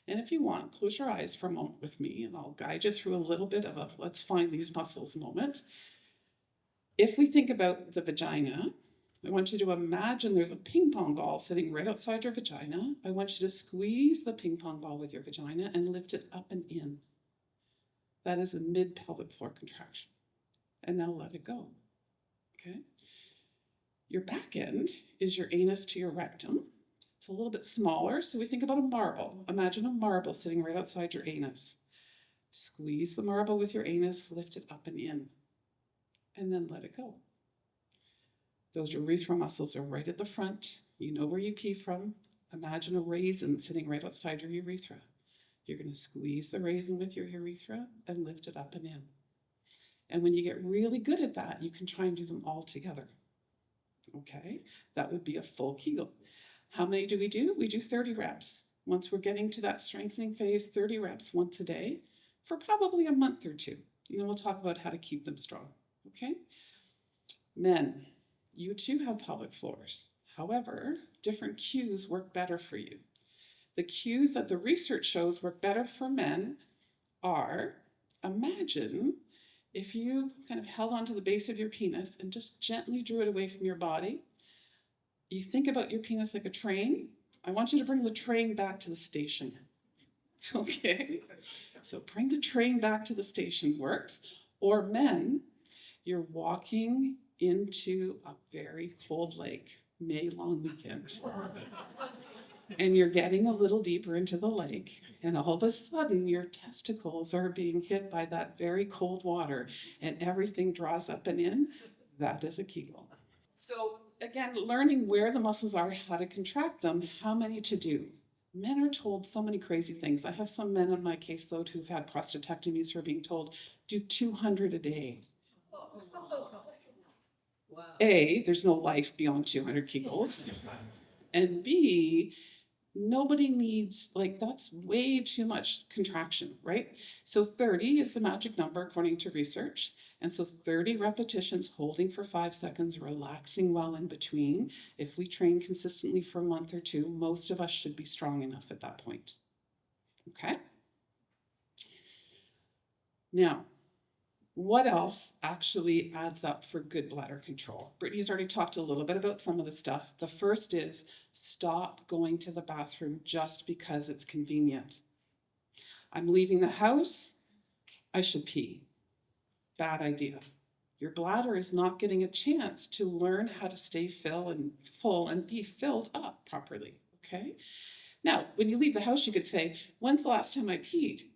And if you want, close your eyes for a moment with me, and I'll guide you through a little bit of a let's find these muscles moment. If we think about the vagina, I want you to imagine there's a ping pong ball sitting right outside your vagina. I want you to squeeze the ping pong ball with your vagina and lift it up and in. That is a mid-pelvic floor contraction. And now let it go, okay? Your back end is your anus to your rectum. It's a little bit smaller, so we think about a marble. Imagine a marble sitting right outside your anus. Squeeze the marble with your anus, lift it up and in, and then let it go. Those urethral muscles are right at the front. You know where you pee from. Imagine a raisin sitting right outside your urethra. You're going to squeeze the raisin with your urethra and lift it up and in. And when you get really good at that, you can try and do them all together. Okay, that would be a full Kegel. How many do? We do 30 reps. Once we're getting to that strengthening phase, 30 reps once a day for probably a month or 2. And then we'll talk about how to keep them strong, okay? Men, you too have pelvic floors. However, different cues work better for you. The cues that the research shows work better for men are, imagine if you kind of held onto the base of your penis and just gently drew it away from your body. You think about your penis like a train. I want you to bring the train back to the station. Okay? So bring the train back to the station works. Or men, you're walking into a very cold lake, May long weekend. And you're getting a little deeper into the lake, and all of a sudden your testicles are being hit by that very cold water, and everything draws up and in. That is a Kegel. So again, learning where the muscles are, how to contract them, how many to do. Men are told so many crazy things. I have some men on my caseload who've had prostatectomies who are being told, do 200 a day. Wow. A, there's no life beyond 200 Kegels. And B, nobody needs, that's way too much contraction, right? So 30 is the magic number according to research. And so 30 repetitions, holding for 5 seconds, relaxing well in between. If we train consistently for a month or 2, most of us should be strong enough at that point. Okay? Now, what else actually adds up for good bladder control? Brittany's already talked a little bit about some of the stuff. The first is stop going to the bathroom just because it's convenient. I'm leaving the house, I should pee. Bad idea. Your bladder is not getting a chance to learn how to stay full and be filled up properly, okay? Now, when you leave the house, you could say, when's the last time I peed?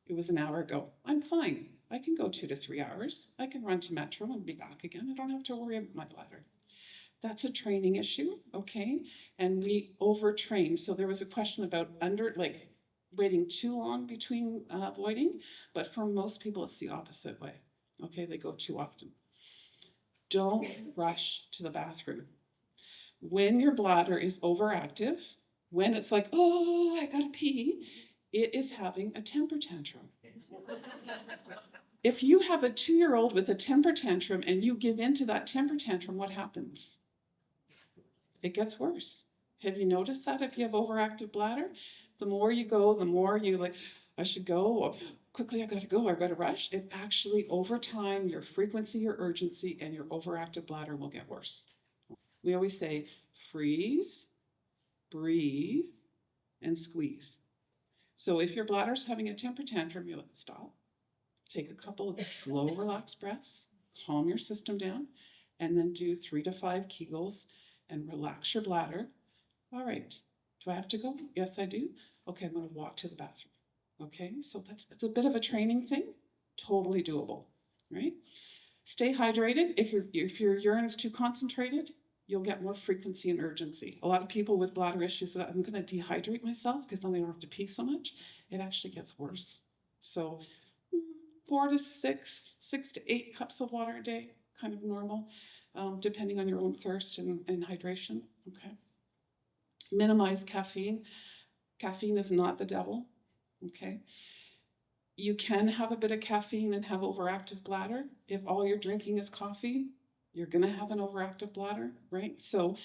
It was an hour ago. I'm fine. I can go 2 to 3 hours. I can run to Metro and be back again. I don't have to worry about my bladder. That's a training issue, okay? And we overtrain. So there was a question about waiting too long between voiding, but for most people, it's the opposite way. Okay, they go too often. Don't rush to the bathroom. When your bladder is overactive, when it's like, oh, I gotta pee, it is having a temper tantrum. If you have a 2-year-old with a temper tantrum and you give in to that temper tantrum, what happens? It gets worse. Have you noticed that if you have overactive bladder? The more you go, the more you like, I should go, or quickly, I gotta go, I gotta rush. It actually, over time, your frequency, your urgency, and your overactive bladder will get worse. We always say, freeze, breathe, and squeeze. So if your bladder's having a temper tantrum, you stop, take a couple of slow, relaxed breaths, calm your system down, and then do 3 to 5 Kegels and relax your bladder. All right, do I have to go? Yes, I do. Okay, I'm gonna walk to the bathroom. Okay, so that's a bit of a training thing, totally doable, right? Stay hydrated. If your urine's too concentrated, you'll get more frequency and urgency. A lot of people with bladder issues that I'm gonna dehydrate myself because then I don't have to pee so much. It actually gets worse. So 4 to 6, 6 to 8 cups of water a day, kind of normal, depending on your own thirst and hydration, okay? Minimize caffeine. Caffeine is not the devil, okay? You can have a bit of caffeine and have overactive bladder. If all you're drinking is coffee, you're gonna have an overactive bladder, right? So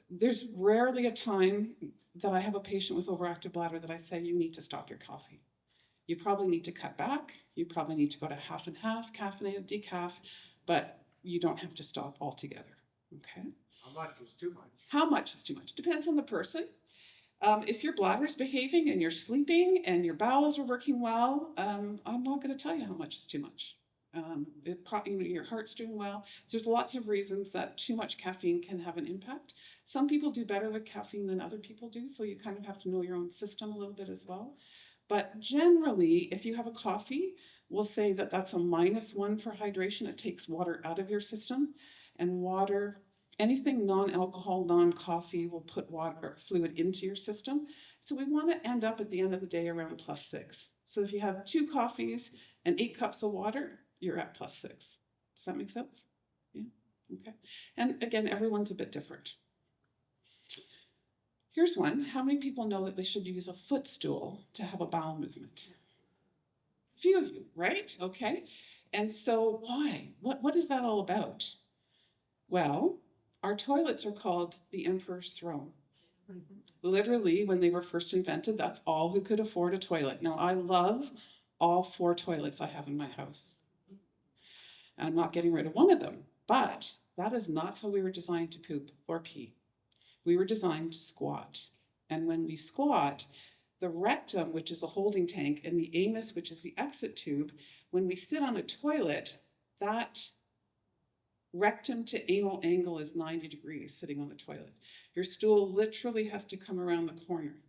there's rarely a time that I have a patient with overactive bladder that I say, you need to stop your coffee. You probably need to cut back. You probably need to go to half and half, caffeinated, decaf, but you don't have to stop altogether, okay? How much is too much? How much is too much? Depends on the person. If your bladder is behaving and you're sleeping and your bowels are working well, I'm not going to tell you how much is too much. Your heart's doing well. So there's lots of reasons that too much caffeine can have an impact. Some people do better with caffeine than other people do, so you kind of have to know your own system a little bit as well. But generally, if you have a coffee, we'll say that that's a -1 for hydration. It takes water out of your system, and water, anything non-alcohol, non-coffee will put water or fluid into your system. So we want to end up at the end of the day around +6. So if you have 2 coffees and 8 cups of water, you're at +6. Does that make sense? Yeah, okay. And again, everyone's a bit different. Here's one. How many people know that they should use a footstool to have a bowel movement? A few of you, right? Okay. And so why? What is that all about? Well, our toilets are called the Emperor's Throne. Literally, when they were first invented, that's all who could afford a toilet. Now, I love all 4 toilets I have in my house. And I'm not getting rid of one of them, but that is not how we were designed to poop or pee. We were designed to squat. And when we squat, the rectum, which is the holding tank, and the anus, which is the exit tube, when we sit on a toilet, that rectum to anal angle is 90 degrees sitting on a toilet. Your stool literally has to come around the corner.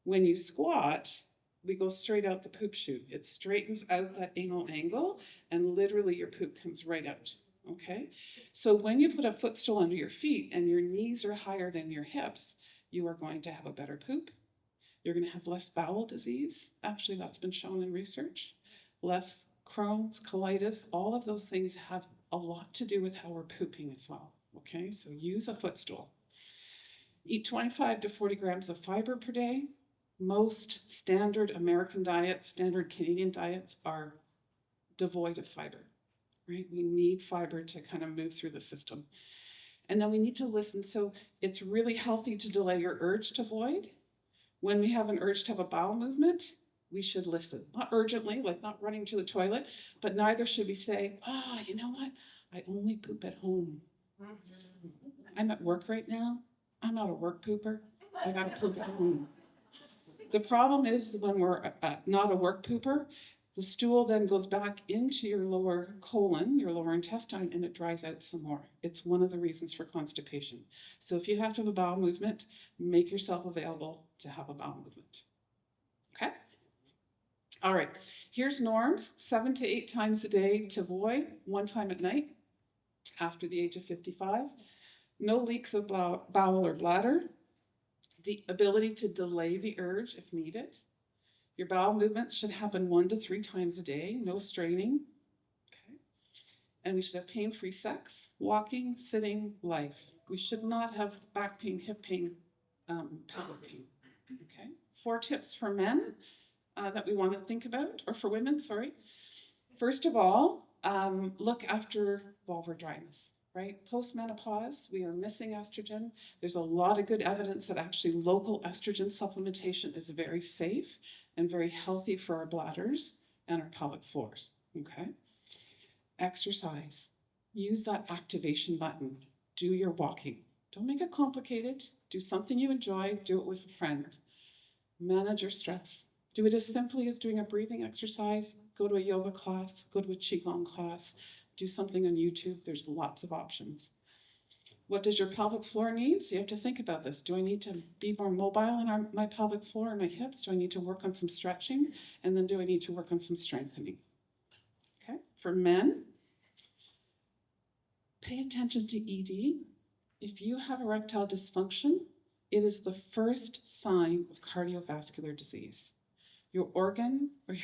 When you squat, we go straight out the poop chute. It straightens out that anal angle, and literally your poop comes right out. Okay, so when you put a footstool under your feet and your knees are higher than your hips, you are going to have a better poop. You're going to have less bowel disease. Actually, that's been shown in research. Less Crohn's, colitis, all of those things have a lot to do with how we're pooping as well. Okay, so use a footstool. Eat 25 to 40 grams of fiber per day. Most standard American diets, standard Canadian diets are devoid of fiber. Right? We need fiber to kind of move through the system. And then we need to listen. So it's really healthy to delay your urge to void. When we have an urge to have a bowel movement, we should listen. Not urgently, like not running to the toilet, but neither should we say, oh, you know what? I only poop at home. I'm at work right now. I'm not a work pooper. I gotta poop at home. The problem is when we're not a work pooper, the stool then goes back into your lower colon, your lower intestine, and it dries out some more. It's one of the reasons for constipation. So if you have to have a bowel movement, make yourself available to have a bowel movement. Okay? All right, here's norms: 7 to 8 times a day to void, 1 time at night after the age of 55. No leaks of bowel or bladder. The ability to delay the urge if needed. Your bowel movements should happen 1 to 3 times a day, no straining. Okay. And we should have pain-free sex, walking, sitting, life. We should not have back pain, hip pain, pelvic pain. Okay. 4 tips for men that we want to think about, or for women, sorry. First of all, look after vulvar dryness, right? Post-menopause, we are missing estrogen. There's a lot of good evidence that actually local estrogen supplementation is very safe and very healthy for our bladders and our pelvic floors, okay? Exercise. Use that activation button. Do your walking. Don't make it complicated. Do something you enjoy. Do it with a friend. Manage your stress. Do it as simply as doing a breathing exercise. Go to a yoga class. Go to a qigong class. Do something on YouTube. There's lots of options. What does your pelvic floor need? So you have to think about this. Do I need to be more mobile in my pelvic floor and my hips? Do I need to work on some stretching? And then do I need to work on some strengthening? Okay. For men, pay attention to ED. If you have erectile dysfunction, it is the first sign of cardiovascular disease. Your organ, or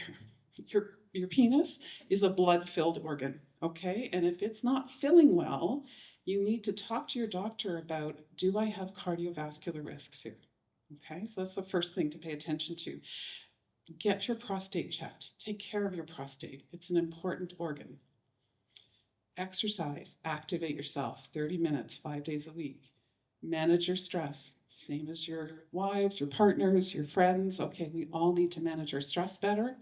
your penis, is a blood-filled organ, okay? And if it's not filling well, you need to talk to your doctor about, do I have cardiovascular risks here? Okay, so that's the first thing to pay attention to. Get your prostate checked. Take care of your prostate. It's an important organ. Exercise, activate yourself, 30 minutes, 5 days a week. Manage your stress, same as your wives, your partners, your friends. Okay, we all need to manage our stress better.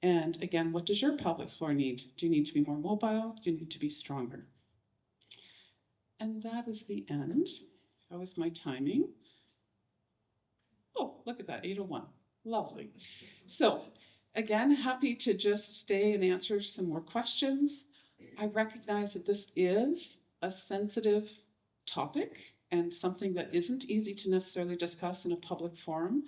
And again, what does your pelvic floor need? Do you need to be more mobile? Do you need to be stronger? And that is the end. How was my timing? Oh, look at that, 8:01. Lovely. So again, happy to just stay and answer some more questions. I recognize that this is a sensitive topic and something that isn't easy to necessarily discuss in a public forum.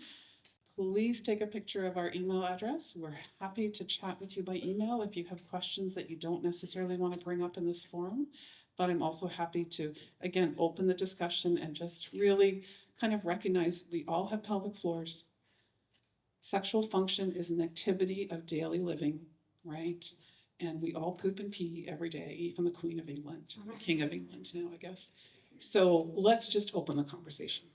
Please take a picture of our email address. We're happy to chat with you by email if you have questions that you don't necessarily want to bring up in this forum. But I'm also happy to, again, open the discussion and just really kind of recognize we all have pelvic floors. Sexual function is an activity of daily living, right? And we all poop and pee every day, even the Queen of England, the King of England now, I guess. So let's just open the conversation.